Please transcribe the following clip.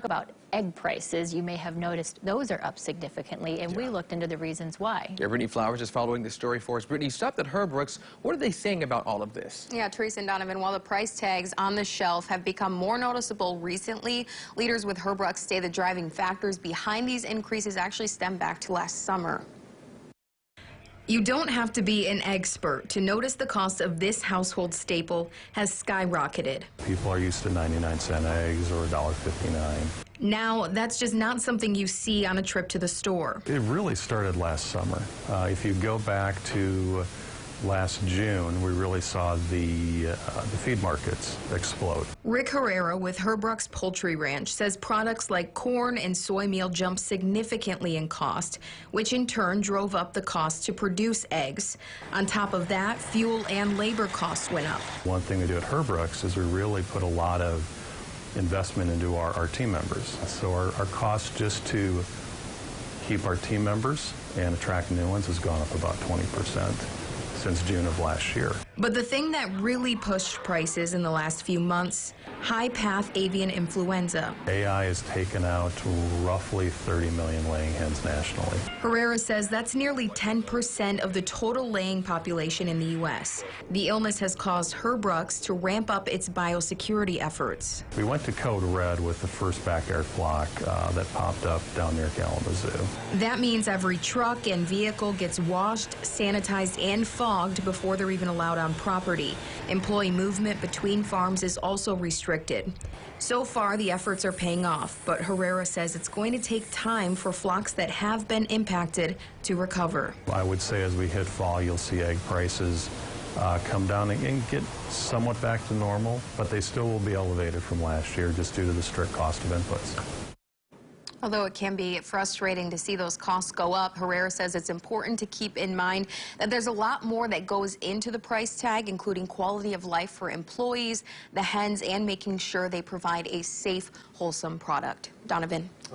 About egg prices, you may have noticed those are up significantly, and we looked into the reasons why. Yeah, Brittany Flowers is following this story for us. Brittany, you stopped at Herbrooks. What are they saying about all of this? Yeah, Teresa and Donovan, while the price tags on the shelf have become more noticeable recently, leaders with Herbrooks say the driving factors behind these increases actually stem back to last summer. You don't have to be an expert to notice the cost of this household staple has skyrocketed. People are used to 99-cent eggs or $1.59. Now, that's just not something you see on a trip to the store. It really started last summer. If you go back to last June, we really saw the feed markets explode. Rick Herrera with Herbrooks Poultry Ranch says products like corn and soy meal jumped significantly in cost, which in turn drove up the cost to produce eggs. On top of that, fuel and labor costs went up. One thing we do at Herbrooks is we really put a lot of investment into our team members. So our cost just to keep our team members and attract new ones has gone up about 20%. Since June of last year. But the thing that really pushed prices in the last few months, high-path avian influenza. AI has taken out roughly 30 million laying hens nationally. Herrera says that's nearly 10% of the total laying population in the U.S. The illness has caused Herbrooks to ramp up its biosecurity efforts. We went to code red with the first backyard flock that popped up down near Kalamazoo. That means every truck and vehicle gets washed, sanitized, and fogged before they're even allowed on property. Employee movement between farms is also restricted. So far, the efforts are paying off, but Herrera says it's going to take time for flocks that have been impacted to recover. I would say as we hit fall, you'll see egg prices come down and get somewhat back to normal, but they still will be elevated from last year just due to the strict cost of inputs. Although it can be frustrating to see those costs go up, Herrera says it's important to keep in mind that there's a lot more that goes into the price tag, including quality of life for employees, the hens, and making sure they provide a safe, wholesome product. Donovan.